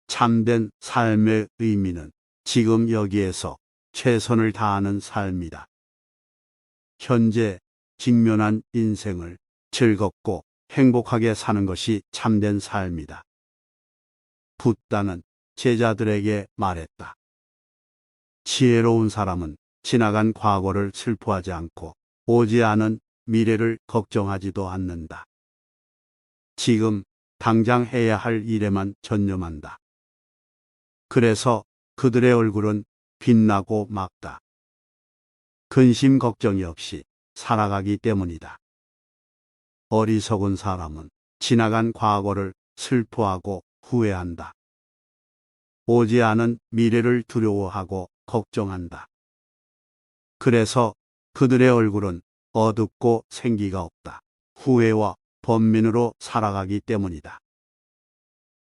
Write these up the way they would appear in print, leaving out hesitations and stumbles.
참된 삶의 의미는 지금 여기에서 최선을 다하는 삶이다. 현재 직면한 인생을 즐겁고 행복하게 사는 것이 참된 삶이다. 붓다는 제자들에게 말했다. 지혜로운 사람은 지나간 과거를 슬퍼하지 않고 오지 않은 미래를 걱정하지도 않는다. 지금 당장 해야 할 일에만 전념한다. 그래서 그들의 얼굴은 빛나고 맑다. 근심 걱정이 없이 살아가기 때문이다. 어리석은 사람은 지나간 과거를 슬퍼하고 후회한다. 오지 않은 미래를 두려워하고 걱정한다. 그래서 그들의 얼굴은 어둡고 생기가 없다. 후회와 번민으로 살아가기 때문이다.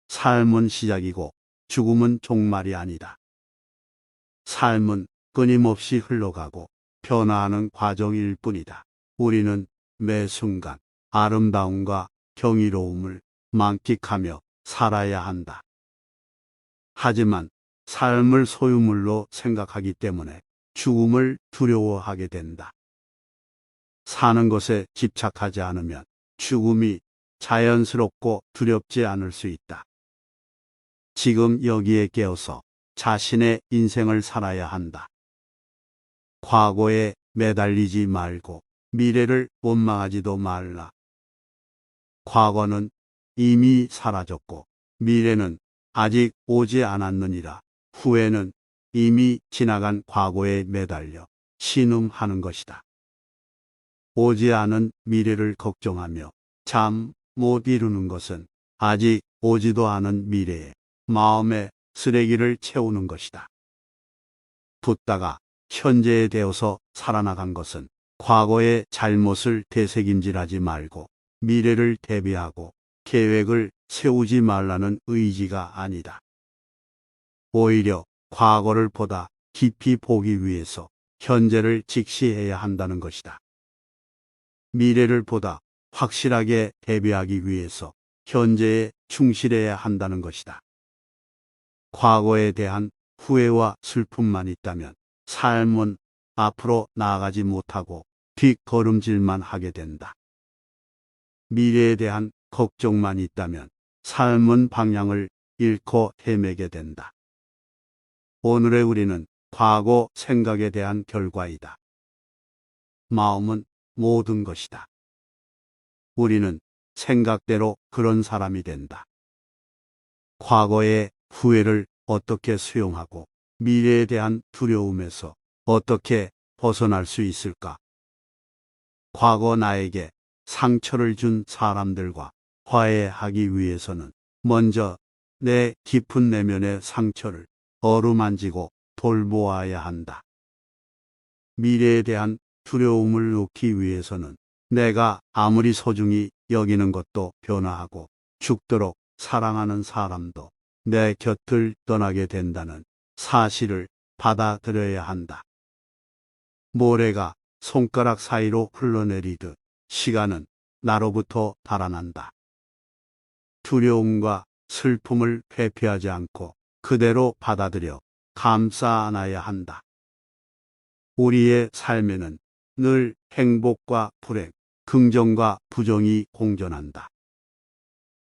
삶은 시작이고 죽음은 종말이 아니다. 삶은 끊임없이 흘러가고 변화하는 과정일 뿐이다. 우리는 매 순간 아름다움과 경이로움을 만끽하며 살아야 한다. 하지만 삶을 소유물로 생각하기 때문에 죽음을 두려워하게 된다. 사는 것에 집착하지 않으면 죽음이 자연스럽고 두렵지 않을 수 있다. 지금 여기에 깨어서 자신의 인생을 살아야 한다. 과거에 매달리지 말고 미래를 원망하지도 말라. 과거는 이미 사라졌고 미래는 아직 오지 않았느니라. 후회는 이미 지나간 과거에 매달려 신음하는 것이다. 오지 않은 미래를 걱정하며 잠 못 이루는 것은 아직 오지도 않은 미래에 마음의 쓰레기를 채우는 것이다. 붓다가 현재에 대어서 살아나간 것은 과거의 잘못을 되새김질하지 말고 미래를 대비하고 계획을 세우지 말라는 의지가 아니다. 오히려 과거를 보다 깊이 보기 위해서 현재를 직시해야 한다는 것이다. 미래를 보다 확실하게 대비하기 위해서 현재에 충실해야 한다는 것이다. 과거에 대한 후회와 슬픔만 있다면 삶은 앞으로 나아가지 못하고 뒷걸음질만 하게 된다. 미래에 대한 걱정만 있다면 삶은 방향을 잃고 헤매게 된다. 오늘의 우리는 과거 생각에 대한 결과이다. 마음은 모든 것이다. 우리는 생각대로 그런 사람이 된다. 과거의 후회를 어떻게 수용하고 미래에 대한 두려움에서 어떻게 벗어날 수 있을까? 과거 나에게 상처를 준 사람들과 화해하기 위해서는 먼저 내 깊은 내면의 상처를 어루만지고 돌보아야 한다. 미래에 대한 두려움을 놓기 위해서는 내가 아무리 소중히 여기는 것도 변화하고 죽도록 사랑하는 사람도 내 곁을 떠나게 된다는 사실을 받아들여야 한다. 모래가 손가락 사이로 흘러내리듯 시간은 나로부터 달아난다. 두려움과 슬픔을 회피하지 않고 그대로 받아들여 감싸 안아야 한다. 우리의 삶에는 늘 행복과 불행, 긍정과 부정이 공존한다.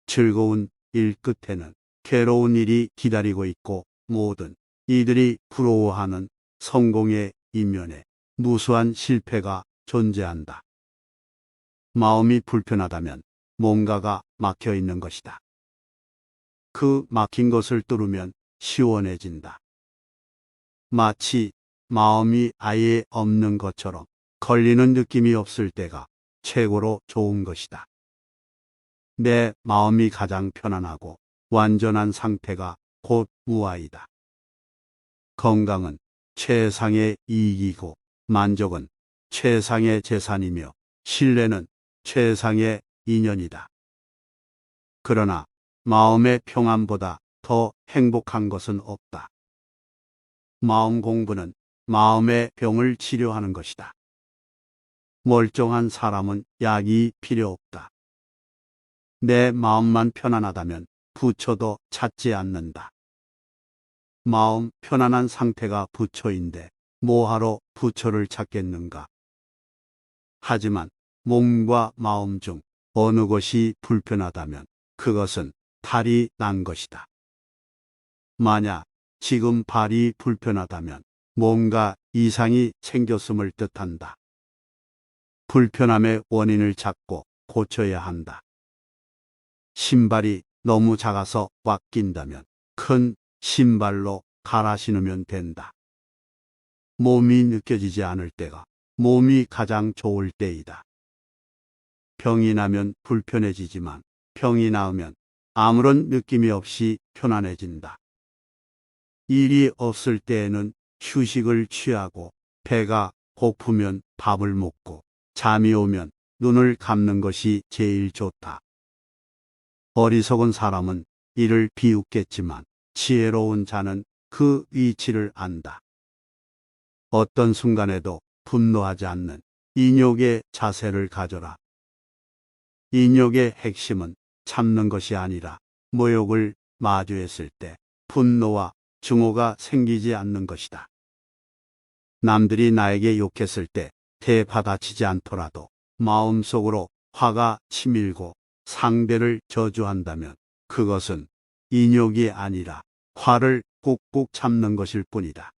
즐거운 일 끝에는 괴로운 일이 기다리고 있고 모든 이들이 부러워하는 성공의 이면에 무수한 실패가 존재한다. 마음이 불편하다면 뭔가가 막혀 있는 것이다. 그 막힌 것을 뚫으면 시원해진다. 마치 마음이 아예 없는 것처럼 걸리는 느낌이 없을 때가 최고로 좋은 것이다. 내 마음이 가장 편안하고 완전한 상태가 곧 무아이다. 건강은 최상의 이익이고 만족은 최상의 재산이며 신뢰는 최상의 인연이다. 그러나 마음의 평안보다 더 행복한 것은 없다. 마음 공부는 마음의 병을 치료하는 것이다. 멀쩡한 사람은 약이 필요 없다. 내 마음만 편안하다면 부처도 찾지 않는다. 마음 편안한 상태가 부처인데 뭐하러 부처를 찾겠는가? 하지만 몸과 마음 중 어느 것이 불편하다면 그것은 탈이 난 것이다. 만약 지금 발이 불편하다면 뭔가 이상이 생겼음을 뜻한다. 불편함의 원인을 찾고 고쳐야 한다. 신발이 너무 작아서 꽉 낀다면 큰 신발로 갈아 신으면 된다. 몸이 느껴지지 않을 때가 몸이 가장 좋을 때이다. 병이 나면 불편해지지만 병이 나으면 아무런 느낌이 없이 편안해진다. 일이 없을 때에는 휴식을 취하고 배가 고프면 밥을 먹고 잠이 오면 눈을 감는 것이 제일 좋다. 어리석은 사람은 이를 비웃겠지만 지혜로운 자는 그 이치를 안다. 어떤 순간에도 분노하지 않는 인욕의 자세를 가져라. 인욕의 핵심은 참는 것이 아니라 모욕을 마주했을 때 분노와 증오가 생기지 않는 것이다. 남들이 나에게 욕했을 때 대받아치지 않더라도 마음속으로 화가 치밀고 상대를 저주한다면 그것은 인욕이 아니라 화를 꾹꾹 참는 것일 뿐이다.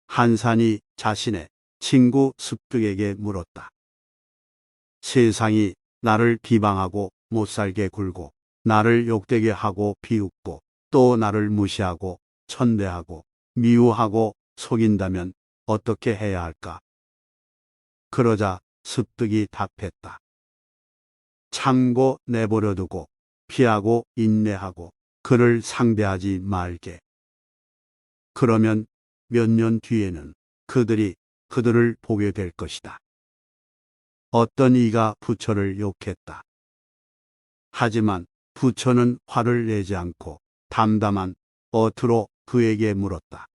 한산이 자신의 친구 습득에게 물었다. 세상이 나를 비방하고 못살게 굴고 나를 욕되게 하고 비웃고 또 나를 무시하고 천대하고 미워하고 속인다면 어떻게 해야 할까? 그러자 습득이 답했다. 참고 내버려 두고 피하고 인내하고 그를 상대하지 말게. 그러면 몇 년 뒤에는 그들이 그들을 보게 될 것이다. 어떤 이가 부처를 욕했다. 하지만 부처는 화를 내지 않고 담담한 어투로 그에게 물었다.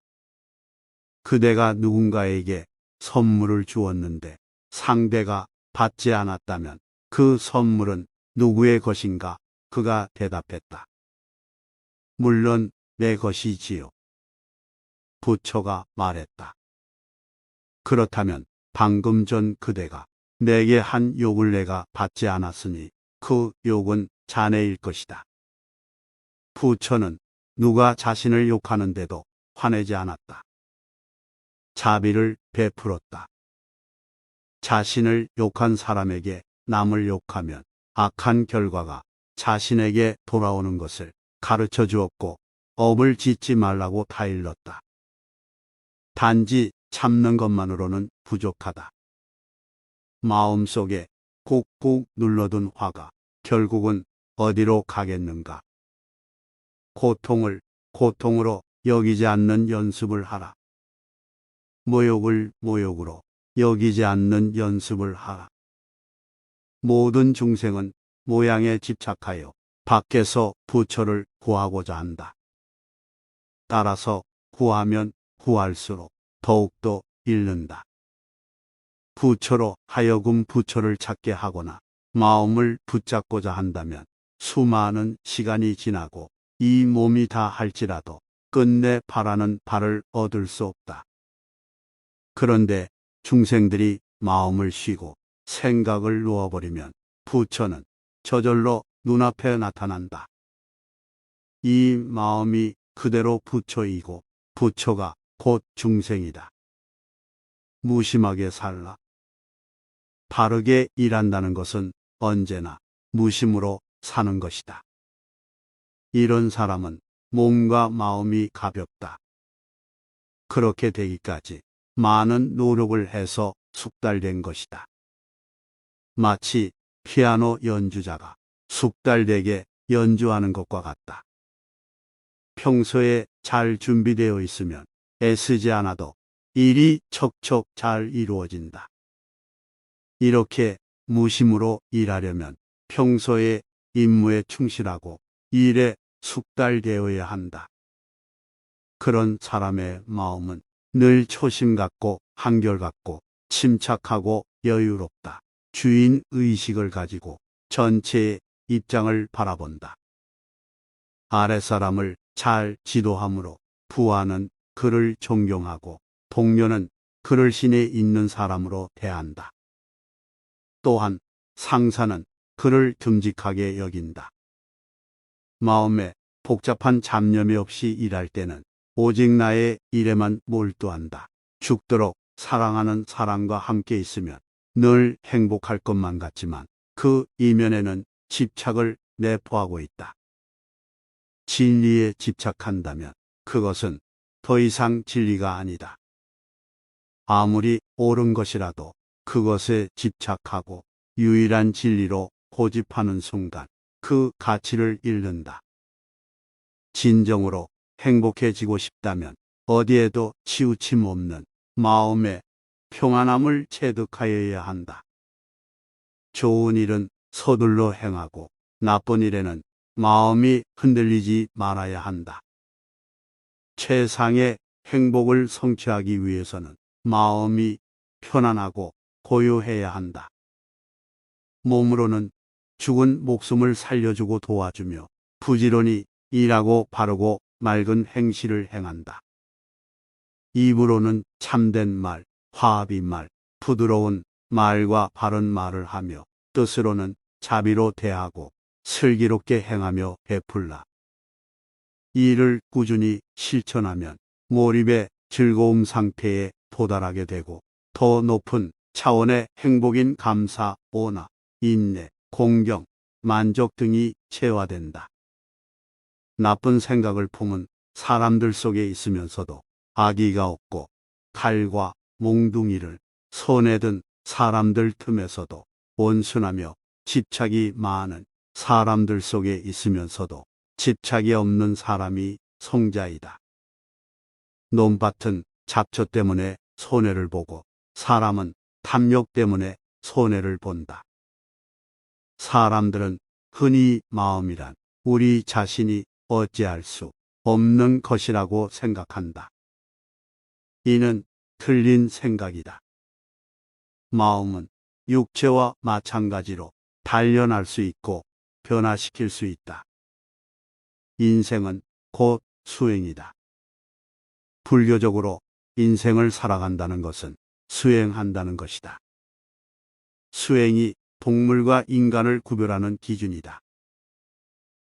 그대가 누군가에게 선물을 주었는데 상대가 받지 않았다면 그 선물은 누구의 것인가? 그가 대답했다. 물론 내 것이지요. 부처가 말했다. 그렇다면 방금 전 그대가 내게 한 욕을 내가 받지 않았으니 그 욕은 자네일 것이다. 부처는 누가 자신을 욕하는데도 화내지 않았다. 자비를 베풀었다. 자신을 욕한 사람에게 남을 욕하면 악한 결과가 자신에게 돌아오는 것을 가르쳐 주었고 업을 짓지 말라고 타일렀다. 단지 참는 것만으로는 부족하다. 마음속에 꾹꾹 눌러둔 화가 결국은 어디로 가겠는가? 고통을 고통으로 여기지 않는 연습을 하라. 모욕을 모욕으로 여기지 않는 연습을 하라. 모든 중생은 모양에 집착하여 밖에서 부처를 구하고자 한다. 따라서 구하면 구할수록 더욱더 잃는다. 부처로 하여금 부처를 찾게 하거나 마음을 붙잡고자 한다면 수많은 시간이 지나고 이 몸이 다 할지라도 끝내 바라는 바를 얻을 수 없다. 그런데 중생들이 마음을 쉬고 생각을 놓아버리면 부처는 저절로 눈앞에 나타난다. 이 마음이 그대로 부처이고 부처가 곧 중생이다. 무심하게 살라. 바르게 일한다는 것은 언제나 무심으로 사는 것이다. 이런 사람은 몸과 마음이 가볍다. 그렇게 되기까지 많은 노력을 해서 숙달된 것이다. 마치 피아노 연주자가 숙달되게 연주하는 것과 같다. 평소에 잘 준비되어 있으면 애쓰지 않아도 일이 척척 잘 이루어진다. 이렇게 무심으로 일하려면 평소에 임무에 충실하고 일에 숙달되어야 한다. 그런 사람의 마음은 늘 초심 같고 한결같고 침착하고 여유롭다. 주인 의식을 가지고 전체의 입장을 바라본다. 아랫사람을 잘 지도함으로 부하는 그를 존경하고 동료는 그를 신에 있는 사람으로 대한다. 또한 상사는 그를 듬직하게 여긴다. 마음에 복잡한 잡념이 없이 일할 때는 오직 나의 일에만 몰두한다. 죽도록 사랑하는 사람과 함께 있으면 늘 행복할 것만 같지만 그 이면에는 집착을 내포하고 있다. 진리에 집착한다면 그것은 더 이상 진리가 아니다. 아무리 옳은 것이라도 그것에 집착하고 유일한 진리로 고집하는 순간 그 가치를 잃는다. 진정으로 행복해지고 싶다면 어디에도 치우침 없는 마음의 평안함을 체득하여야 한다. 좋은 일은 서둘러 행하고 나쁜 일에는 마음이 흔들리지 말아야 한다. 최상의 행복을 성취하기 위해서는 마음이 편안하고 고요해야 한다. 몸으로는 죽은 목숨을 살려주고 도와주며 부지런히 일하고 바르고 맑은 행실을 행한다. 입으로는 참된 말, 화합의 말, 부드러운 말과 바른 말을 하며 뜻으로는 자비로 대하고 슬기롭게 행하며 베풀라. 이를 꾸준히 실천하면 몰입의 즐거움 상태에 도달하게 되고 더 높은 차원의 행복인 감사, 오나, 인내, 공경, 만족 등이 체화된다. 나쁜 생각을 품은 사람들 속에 있으면서도 악의가 없고 칼과 몽둥이를 손에 든 사람들 틈에서도 온순하며 집착이 많은 사람들 속에 있으면서도 집착이 없는 사람이 성자이다. 논밭은 잡초 때문에 손해를 보고 사람은 탐욕 때문에 손해를 본다. 사람들은 흔히 마음이란 우리 자신이 어찌할 수 없는 것이라고 생각한다. 이는 틀린 생각이다. 마음은 육체와 마찬가지로 단련할 수 있고 변화시킬 수 있다. 인생은 곧 수행이다. 불교적으로 인생을 살아간다는 것은 수행한다는 것이다. 수행이 동물과 인간을 구별하는 기준이다.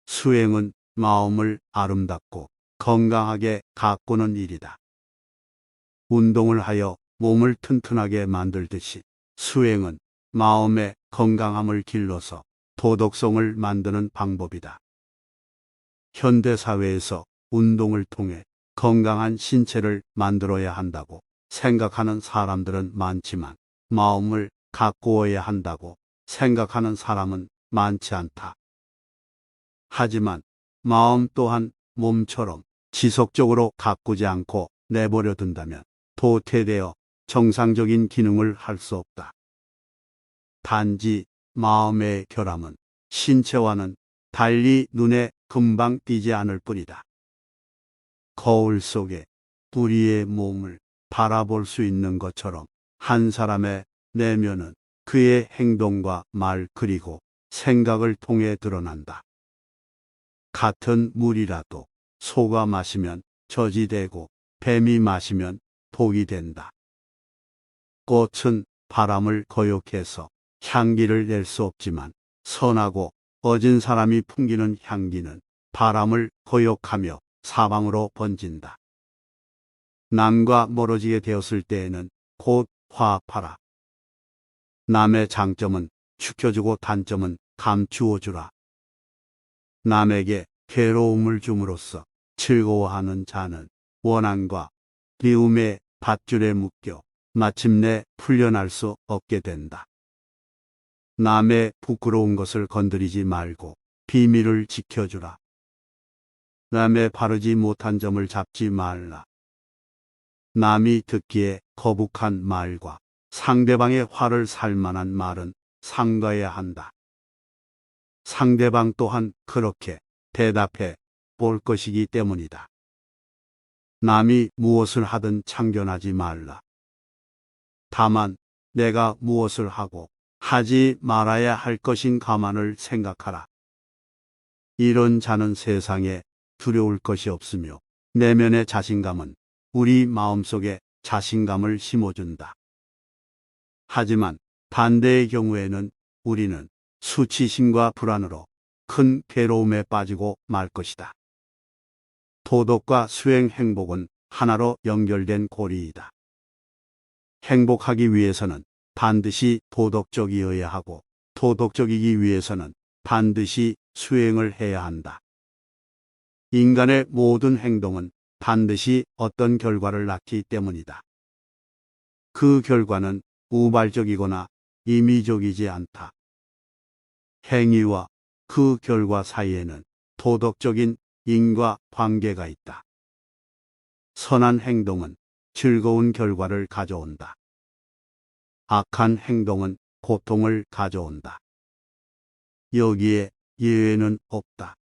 수행은 마음을 아름답고 건강하게 가꾸는 일이다. 운동을 하여 몸을 튼튼하게 만들듯이 수행은 마음의 건강함을 길러서 도덕성을 만드는 방법이다. 현대사회에서 운동을 통해 건강한 신체를 만들어야 한다고 생각하는 사람들은 많지만 마음을 가꾸어야 한다고 생각하는 사람은 많지 않다. 하지만 마음 또한 몸처럼 지속적으로 가꾸지 않고 내버려 둔다면 도태되어 정상적인 기능을 할 수 없다. 단지 마음의 결함은 신체와는 달리 눈에 금방 띄지 않을 뿐이다. 거울 속에 우리의 몸을 바라볼 수 있는 것처럼 한 사람의 내면은 그의 행동과 말 그리고 생각을 통해 드러난다. 같은 물이라도 소가 마시면 젖이 되고 뱀이 마시면 독이 된다. 꽃은 바람을 거역해서 향기를 낼 수 없지만 선하고 어진 사람이 풍기는 향기는 바람을 거역하며 사방으로 번진다. 남과 멀어지게 되었을 때에는 곧 화합하라. 남의 장점은 축혀주고 단점은 감추어주라. 남에게 괴로움을 줌으로써 즐거워하는 자는 원한과 미움의 밧줄에 묶여 마침내 풀려날 수 없게 된다. 남의 부끄러운 것을 건드리지 말고 비밀을 지켜주라. 남의 바르지 못한 점을 잡지 말라. 남이 듣기에 거북한 말과 상대방의 화를 살 만한 말은 삼가야 한다. 상대방 또한 그렇게 대답해 볼 것이기 때문이다. 남이 무엇을 하든 참견하지 말라. 다만 내가 무엇을 하고 하지 말아야 할 것인 가만을 생각하라. 이런 자는 세상에 두려울 것이 없으며 내면의 자신감은 우리 마음속에 자신감을 심어준다. 하지만 반대의 경우에는 우리는 수치심과 불안으로 큰 괴로움에 빠지고 말 것이다. 도덕과 수행 행복은 하나로 연결된 고리이다. 행복하기 위해서는 반드시 도덕적이어야 하고 도덕적이기 위해서는 반드시 수행을 해야 한다. 인간의 모든 행동은 반드시 어떤 결과를 낳기 때문이다. 그 결과는 우발적이거나 임의적이지 않다. 행위와 그 결과 사이에는 도덕적인 인과 관계가 있다. 선한 행동은 즐거운 결과를 가져온다. 악한 행동은 고통을 가져온다. 여기에 예외는 없다.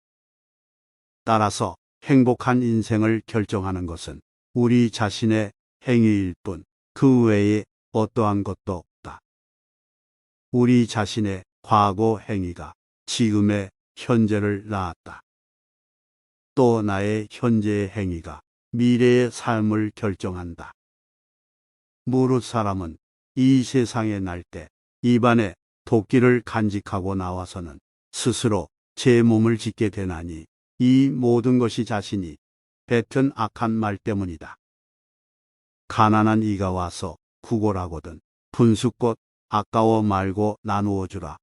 따라서 행복한 인생을 결정하는 것은 우리 자신의 행위일 뿐 그 외에 어떠한 것도 없다. 우리 자신의 과거 행위가 지금의 현재를 낳았다. 또 나의 현재의 행위가 미래의 삶을 결정한다. 무릇 사람은 이 세상에 날 때 입안에 도끼를 간직하고 나와서는 스스로 제 몸을 짓게 되나니 이 모든 것이 자신이 뱉은 악한 말 때문이다. 가난한 이가 와서 구걸하거든 분숫꽃 아까워 말고 나누어 주라.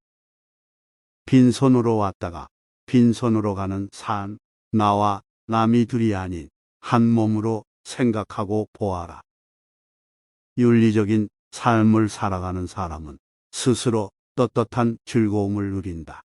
빈손으로 왔다가 빈손으로 가는 삶, 나와 남이 둘이 아닌 한 몸으로 생각하고 보아라. 윤리적인 삶을 살아가는 사람은 스스로 떳떳한 즐거움을 누린다.